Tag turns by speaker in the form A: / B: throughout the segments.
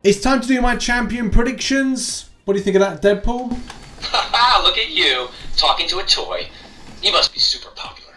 A: It's time to do my champion predictions. What do you think of that, Deadpool?
B: Haha, look at you, talking to a toy. You must be super popular.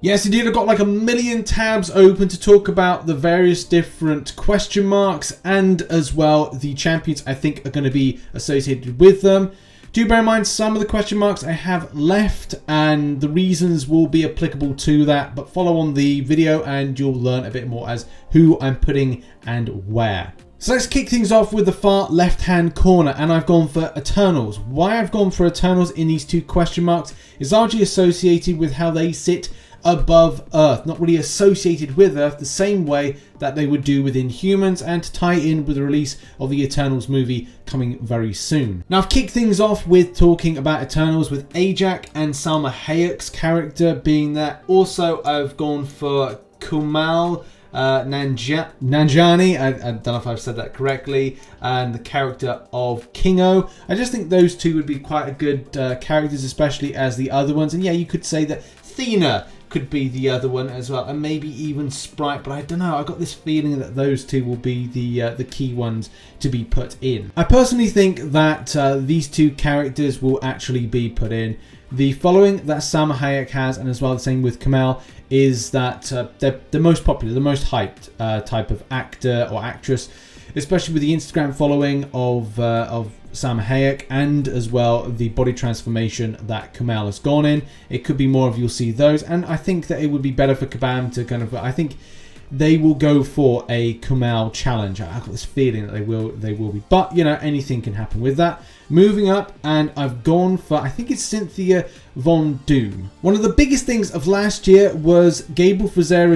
A: Yes, indeed, I've got like a million tabs open to talk about the various different question marks and as well the champions I think are going to be associated with them. Do bear in mind some of the question marks I have left and the reasons will be applicable to that, but follow on the video and you'll learn a bit more as who I'm putting and where. So let's kick things off with the far left-hand corner, and I've gone for Eternals. Why I've gone for Eternals in these two question marks is largely associated with how they sit above Earth, not really associated with Earth the same way that they would do with Inhumans, and to tie in with the release of the Eternals movie coming very soon. Now I've kicked things off with talking about Eternals with Ajak and Salma Hayek's character being there. Also I've gone for Kumail Nanjiani, I don't know if I've said that correctly, and the character of Kingo. I just think those two would be quite a good characters, especially as the other ones. And yeah, you could say that Thena could be the other one as well, and maybe even Sprite, but I don't know, I've got this feeling that those two will be the key ones to be put in. I personally think that these two characters will actually be put in. The following that Salma Hayek has, and as well the same with Kumail, is that they're the most popular, the most hyped type of actor or actress, especially with the Instagram following of Salma Hayek, and as well the body transformation that Kumail has gone in. It could be more of you'll see those, and I think that it would be better for Kabam to kind of, I think they will go for a Kumail challenge. I've got this feeling that they will be, but you know, anything can happen with that. Moving up, and I've gone for, I think it's Cynthia Von Doom. One of the biggest things of last year was Gabe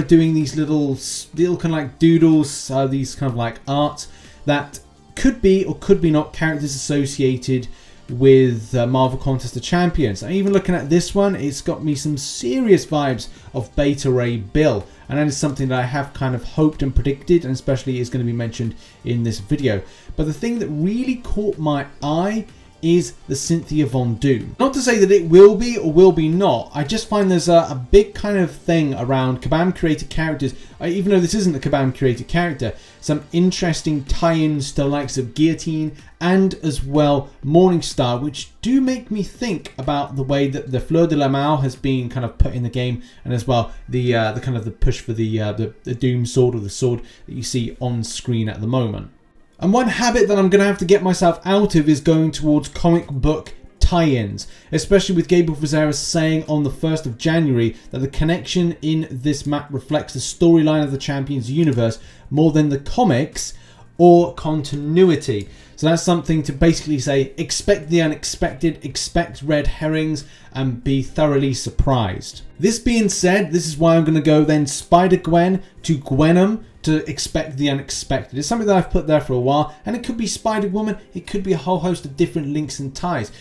A: doing these little kind of like doodles, these kind of like art that could be or could be not characters associated with Marvel Contest of Champions. And even looking at this one, it's got me some serious vibes of Beta Ray Bill, and that is something that I have kind of hoped and predicted, and especially is going to be mentioned in this video. But the thing that really caught my eye is the Cynthia Von Doom. Not to say that it will be or will be not, I just find there's a big kind of thing around Kabam created characters, even though this isn't a Kabam created character, some interesting tie-ins to the likes of Guillotine and as well Morningstar, which do make me think about the way that the Fleur de la Mal has been kind of put in the game, and as well the kind of the push for the Doom sword, or the sword that you see on screen at the moment. And one habit that I'm going to have to get myself out of is going towards comic book tie-ins, especially with Gabe saying on the 1st of January that the connection in this map reflects the storyline of the Champions universe more than the comics or continuity. So that's something to basically say, expect the unexpected, expect red herrings, and be thoroughly surprised. This being said, this is why I'm going to go then Spider-Gwen to Gwenum to expect the unexpected. It's something that I've put there for a while, and it could be Spider-Woman, it could be a whole host of different links and ties.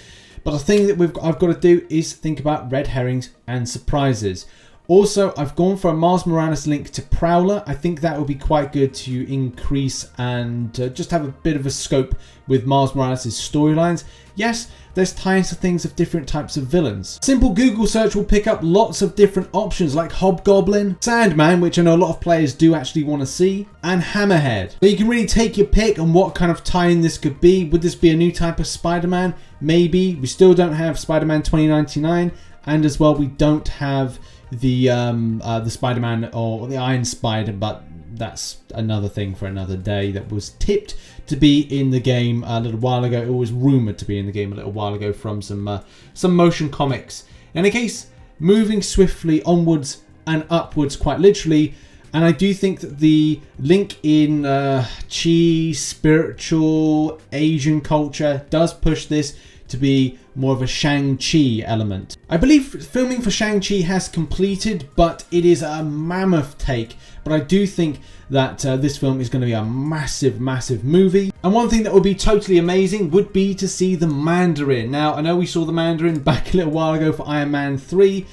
A: But the thing that I've got to do is think about red herrings and surprises. Also, I've gone for a Miles Morales link to Prowler. I think that would be quite good to increase and just have a bit of a scope with Miles Morales' storylines. Yes, there's tie-ins to things of different types of villains. Simple Google search will pick up lots of different options like Hobgoblin, Sandman, which I know a lot of players do actually want to see, and Hammerhead. So you can really take your pick on what kind of tie-in this could be. Would this be a new type of Spider-Man? Maybe. We still don't have Spider-Man 2099, and as well we don't have the Spider-Man or the Iron Spider, but that's another thing for another day. That was tipped to be in the game a little while ago. It was rumored to be in the game a little while ago from some motion comics. In any case, moving swiftly onwards and upwards, quite literally, and I do think that the link in Chi, spiritual Asian culture does push this to be more of a Shang-Chi element. I believe filming for Shang-Chi has completed, but it is a mammoth take. But I do think that this film is going to be a massive, massive movie. And one thing that would be totally amazing would be to see the Mandarin. Now, I know we saw the Mandarin back a little while ago for Iron Man 3,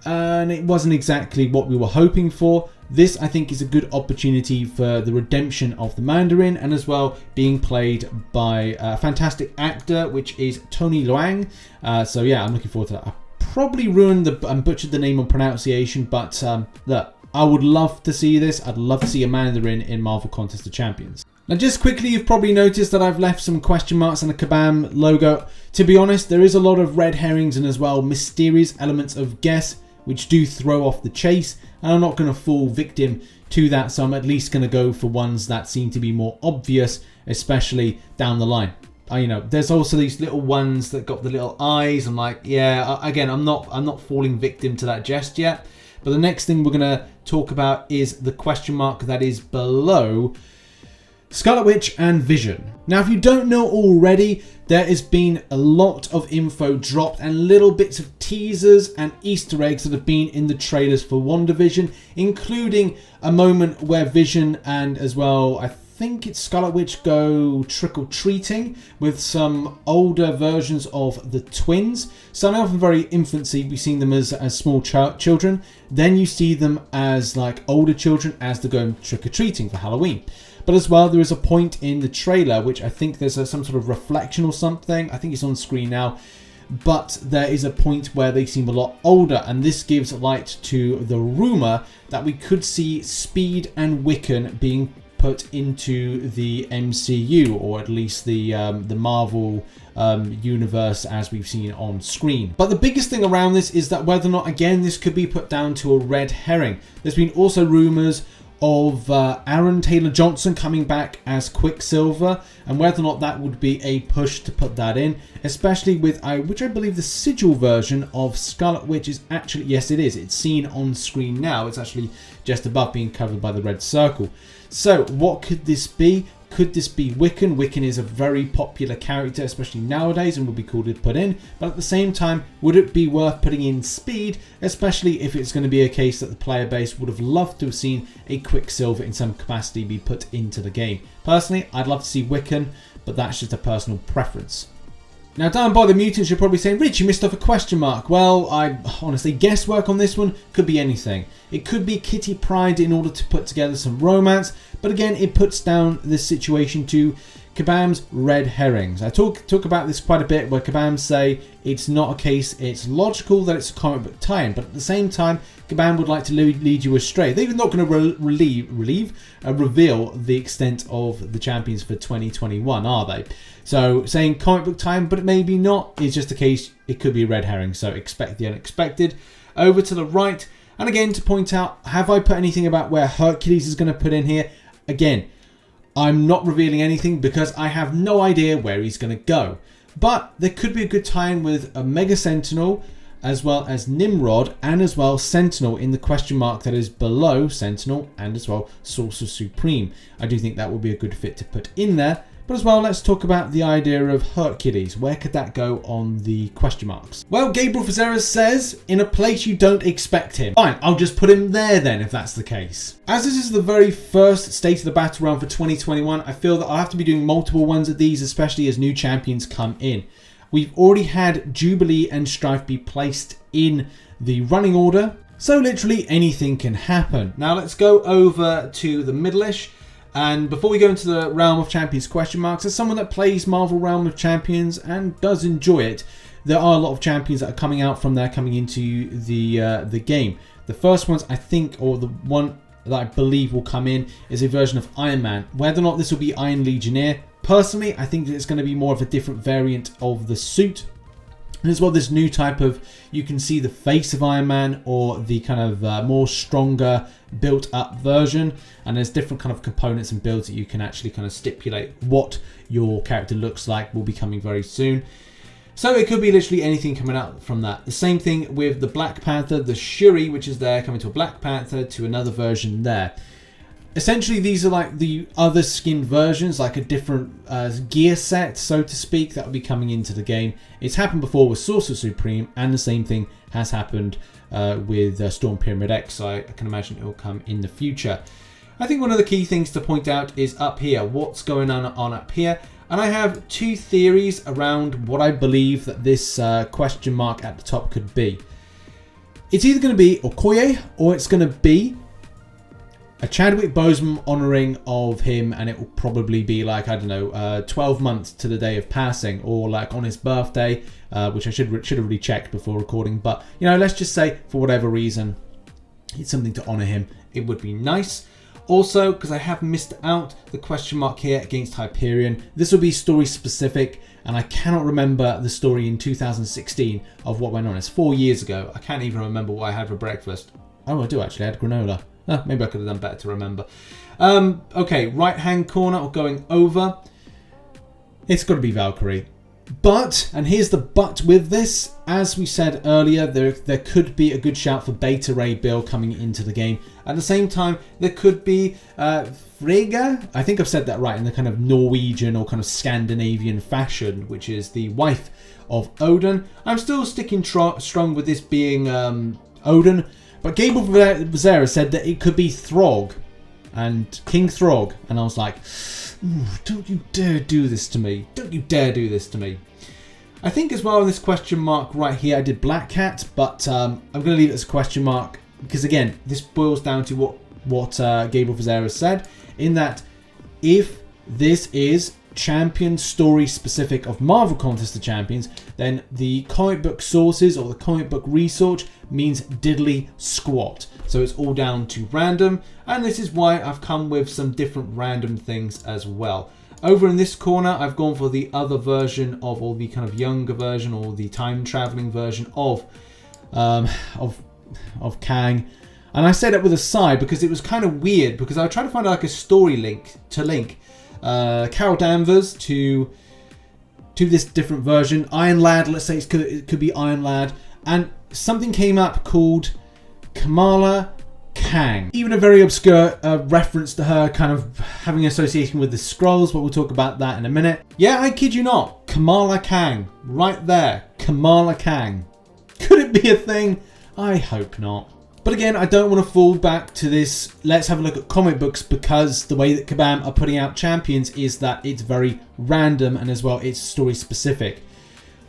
A: and it wasn't exactly what we were hoping for. This, I think, is a good opportunity for the redemption of the Mandarin, and as well being played by a fantastic actor, which is Tony Leung. So yeah, I'm looking forward to that. I probably ruined and butchered the name on pronunciation, but look, I would love to see this. I'd love to see a Mandarin in Marvel Contest of Champions. Now, just quickly, you've probably noticed that I've left some question marks and a Kabam logo. To be honest, there is a lot of red herrings and as well mysterious elements of guess, which do throw off the chase. And I'm not going to fall victim to that, so I'm at least going to go for ones that seem to be more obvious, especially down the line. You know, there's also these little ones that got the little eyes. I'm like, yeah, again, I'm not falling victim to that just yet. But the next thing we're going to talk about is the question mark that is below Scarlet Witch and Vision. Now, if you don't know already, there has been a lot of info dropped and little bits of teasers and Easter eggs that have been in the trailers for Wanda Vision, including a moment where Vision and as well, I think it's Scarlet Witch go trick-or-treating with some older versions of the twins. Starting off in very infancy, we've seen them as small children. Then you see them as like older children as they're going trick-or-treating for Halloween. But as well, there is a point in the trailer, which I think there's some sort of reflection or something. I think it's on screen now. But there is a point where they seem a lot older. And this gives light to the rumor that we could see Speed and Wiccan being put into the MCU, or at least the Marvel universe as we've seen on screen. But the biggest thing around this is that whether or not, again, this could be put down to a red herring. There's been also rumors of Aaron Taylor Johnson coming back as Quicksilver, and whether or not that would be a push to put that in, especially with which I believe the sigil version of Scarlet Witch is actually, yes it is, it's seen on screen now, it's actually just above being covered by the red circle. So what could this be? Could this be Wiccan? Wiccan is a very popular character, especially nowadays, and would be cool to put in. But at the same time, would it be worth putting in Speed, especially if it's going to be a case that the player base would have loved to have seen a Quicksilver in some capacity be put into the game? Personally, I'd love to see Wiccan, but that's just a personal preference. Now, down by the mutants, you're probably saying, Rich, you missed off a question mark. Well, I honestly, guesswork on this one could be anything. It could be Kitty Pryde in order to put together some romance, but again, it puts down this situation to Kabam's red herrings. I talk about this quite a bit, where Kabam say it's not a case, it's logical that it's a comic book tie-in, but at the same time, Kabam would like to lead you astray. They're not going to reveal the extent of the champions for 2021, are they? So saying comic book time, but maybe not, is just a case, it could be a red herring. So expect the unexpected. Over to the right, and again to point out, have I put anything about where Hercules is going to put in here? Again, I'm not revealing anything because I have no idea where he's going to go. But there could be a good tie-in with Omega Sentinel, as well as Nimrod, and as well Sentinel in the question mark that is below Sentinel, and as well Sorcerer Supreme. I do think that would be a good fit to put in there. But as well, let's talk about the idea of Hercules. Where could that go on the question marks? Well, Gabriel Fazeras says, in a place you don't expect him. Fine, I'll just put him there then, if that's the case. As this is the very first State of the Battle Realm for 2021, I feel that I'll have to be doing multiple ones of these, especially as new champions come in. We've already had Jubilee and Strife be placed in the running order, so literally anything can happen. Now let's go over to the middle-ish. And before we go into the Realm of Champions question marks, as someone that plays Marvel Realm of Champions and does enjoy it, there are a lot of champions that are coming out from there, coming into the game. The first ones, I think, or the one that I believe will come in, is a version of Iron Man. Whether or not this will be Iron Legionnaire, personally, I think that it's going to be more of a different variant of the suit. And as well, this new type of, you can see the face of Iron Man, or the kind of more stronger built up version, and there's different kind of components and builds that you can actually kind of stipulate what your character looks like, will be coming very soon. So it could be literally anything coming out from that. The same thing with the Black Panther, the Shuri, which is there, coming to a Black Panther, to another version there. Essentially, these are like the other skin versions, like a different gear set, so to speak, that will be coming into the game. It's happened before with Sorcerer Supreme, and the same thing has happened with Storm Pyramid X, so I can imagine it will come in the future. I think one of the key things to point out is up here, what's going on up here. And I have two theories around what I believe that this question mark at the top could be. It's either going to be Okoye, or it's going to be a Chadwick Boseman honouring of him, and it will probably be like, I don't know, 12 months to the day of passing, or like on his birthday, which I should have really checked before recording. But, you know, let's just say for whatever reason, it's something to honour him it would be nice. Also, because I have missed out the question mark here against Hyperion, this will be story specific, and I cannot remember the story in 2016 of what went on. It's 4 years ago. I can't even remember what I had for breakfast. Oh, I do actually. I had granola. Maybe I could have done better to remember. Okay, right hand corner or going over. It's got to be Valkyrie. But, and here's the but with this, as we said earlier, there could be a good shout for Beta Ray Bill coming into the game. At the same time, there could be Frigga, I think I've said that right, in the kind of Norwegian or kind of Scandinavian fashion, which is the wife of Odin. I'm still sticking strong with this being Odin, but Gabe Vazera said that it could be Throg, and King Throg, and I was like, don't you dare do this to me. Don't you dare do this to me. I think as well in this question mark right here, I did Black Cat, but I'm going to leave it as a question mark because again, this boils down to what Gabriel Vazera said, in that if this is champion story specific of Marvel Contest of Champions, then the comic book sources or the comic book research means diddly squat. So it's all down to random, and this is why I've come with some different random things as well. Over in this corner, I've gone for the other version of, or the kind of younger version, or the time traveling version of Kang. And I say that with a sigh because it was kind of weird, because I tried to find like a story link to link Carol Danvers to this different version. Iron Lad, let's say it could be Iron Lad, and something came up called Kamala Kang. Even a very obscure reference to her kind of having association with the Skrulls, but we'll talk about that in a minute. Yeah, I kid you not. Kamala Kang. Right there. Kamala Kang. Could it be a thing? I hope not. But again, I don't want to fall back to this, let's have a look at comic books, because the way that Kabam are putting out champions is that it's very random, and as well it's story specific.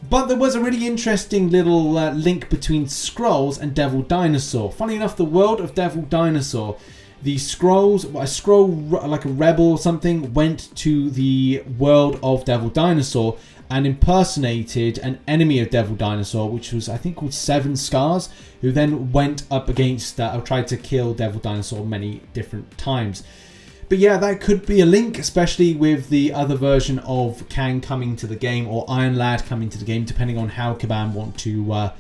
A: But there was a really interesting little link between Skrulls and Devil Dinosaur. Funny enough, the world of Devil Dinosaur, the Skrulls, a Skrull, like a rebel or something, went to the world of Devil Dinosaur and impersonated an enemy of Devil Dinosaur, which was, I think, called Seven Scars, who then went up against, or tried to kill Devil Dinosaur many different times. But yeah, that could be a link, especially with the other version of Kang coming to the game, or Iron Lad coming to the game, depending on how Kabam want to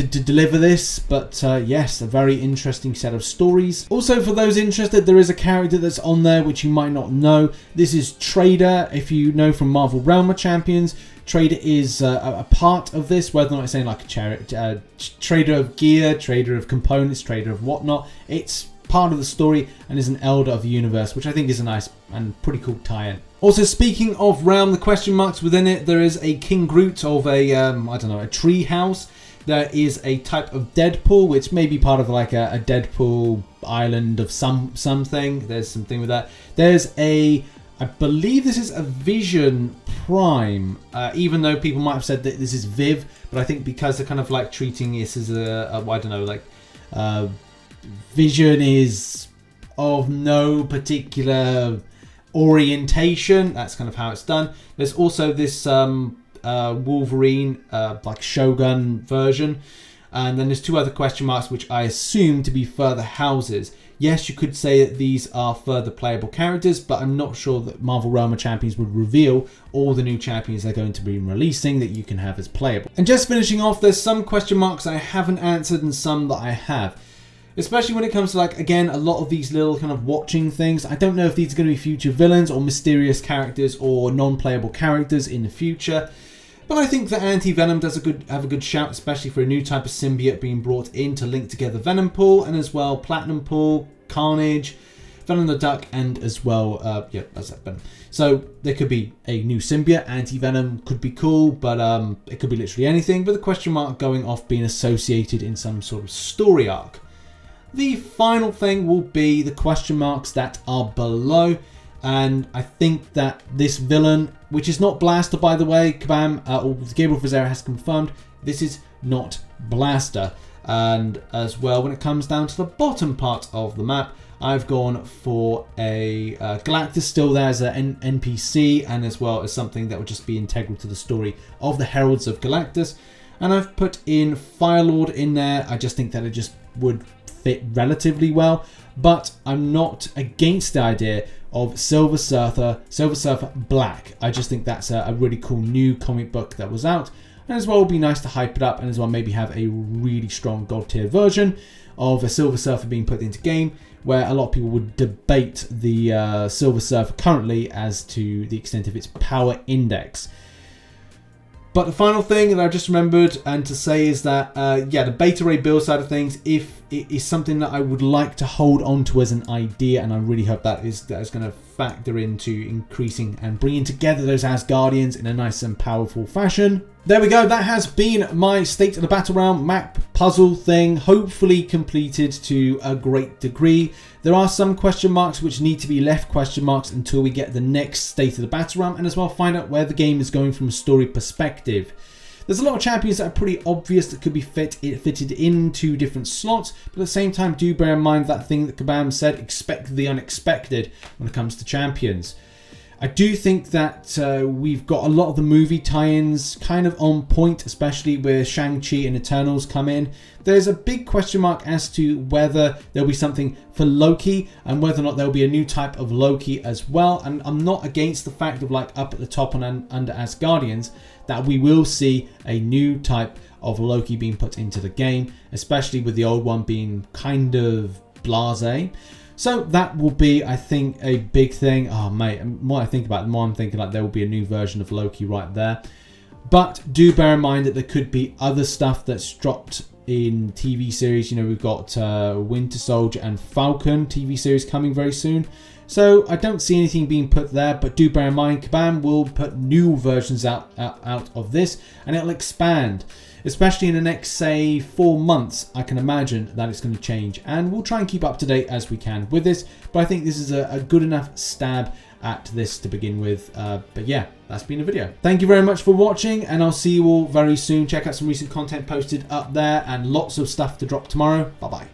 A: deliver this. But yes, a very interesting set of stories. Also, for those interested, there is a character that's on there which you might not know. This is Trader. If you know from Marvel Realm of Champions, Trader is a part of this, whether or not it's saying like a trader of gear, trader of components, trader of whatnot. It's part of the story and is an elder of the universe, which I think is a nice and pretty cool tie-in. Also, speaking of Realm, the question marks within it, there is a King Groot of a, I don't know, a tree house. There is a type of Deadpool, which may be part of like a Deadpool island of something. There's something with that. There's a, I believe this is a Vision Prime, even though people might have said that this is Viv, but I think because they're kind of like treating this as I don't know, like Vision is of no particular orientation. That's kind of how it's done. There's also this Wolverine like Shogun version, and then there's two other question marks which I assume to be further houses. Yes, you could say that these are further playable characters, but I'm not sure that Marvel Realm of Champions would reveal all the new champions they're going to be releasing that you can have as playable. And just finishing off, there's some question marks I haven't answered and some that I have. Especially when it comes to, like, again, a lot of these little kind of watching things. I don't know if these are going to be future villains or mysterious characters or non-playable characters in the future. But I think that Anti-Venom does have a good shout, especially for a new type of symbiote being brought in to link together Venom Pool, and as well Platinum Pool, Carnage, Venom the Duck, and as well, yeah, that's that Venom. So there could be a new symbiote. Anti-Venom could be cool, but it could be literally anything. But the question mark going off being associated in some sort of story arc. The final thing will be the question marks that are below, and I think that this villain, which is not Blaster by the way, Kabam, or Gabriel Vazera has confirmed, this is not Blaster. And as well, when it comes down to the bottom part of the map, I've gone for a Galactus still there as an NPC, and as well as something that would just be integral to the story of the Heralds of Galactus. And I've put in Firelord in there. I just think that it just would fit relatively well, but I'm not against the idea of Silver Surfer Black. I just think that's a really cool new comic book that was out, and as well, it would be nice to hype it up, and as well maybe have a really strong gold tier version of a Silver Surfer being put into game, where a lot of people would debate the Silver Surfer currently as to the extent of its power index. But the final thing that I just remembered and to say is that, yeah, the beta ray build side of things, if it is something that I would like to hold on to as an idea, and I really hope that is going to factor into increasing and bringing together those Asgardians in a nice and powerful fashion. There we go, that has been my State of the Battlerealm map puzzle thing, hopefully completed to a great degree. There are some question marks which need to be left question marks until we get the next State of the Battlerealm, and as well find out where the game is going from a story perspective. There's a lot of champions that are pretty obvious that could be fitted into different slots, but at the same time do bear in mind that thing that Kabam said, expect the unexpected when it comes to champions. I do think that we've got a lot of the movie tie-ins kind of on point, especially with Shang-Chi and Eternals come in. There's a big question mark as to whether there'll be something for Loki and whether or not there'll be a new type of Loki as well. And I'm not against the fact of, like, up at the top and under Asgardians, that we will see a new type of Loki being put into the game, especially with the old one being kind of blasé. So that will be, I think, a big thing. Oh, mate, the more I think about it, the more I'm thinking like there will be a new version of Loki right there. But do bear in mind that there could be other stuff that's dropped in TV series. You know, we've got Winter Soldier and Falcon TV series coming very soon. So I don't see anything being put there, but do bear in mind, Kabam will put new versions out of this, and it'll expand. Especially in the next, say, 4 months, I can imagine that it's going to change. And we'll try and keep up to date as we can with this. But I think this is a good enough stab at this to begin with. But yeah, that's been the video. Thank you very much for watching, and I'll see you all very soon. Check out some recent content posted up there, and lots of stuff to drop tomorrow. Bye-bye.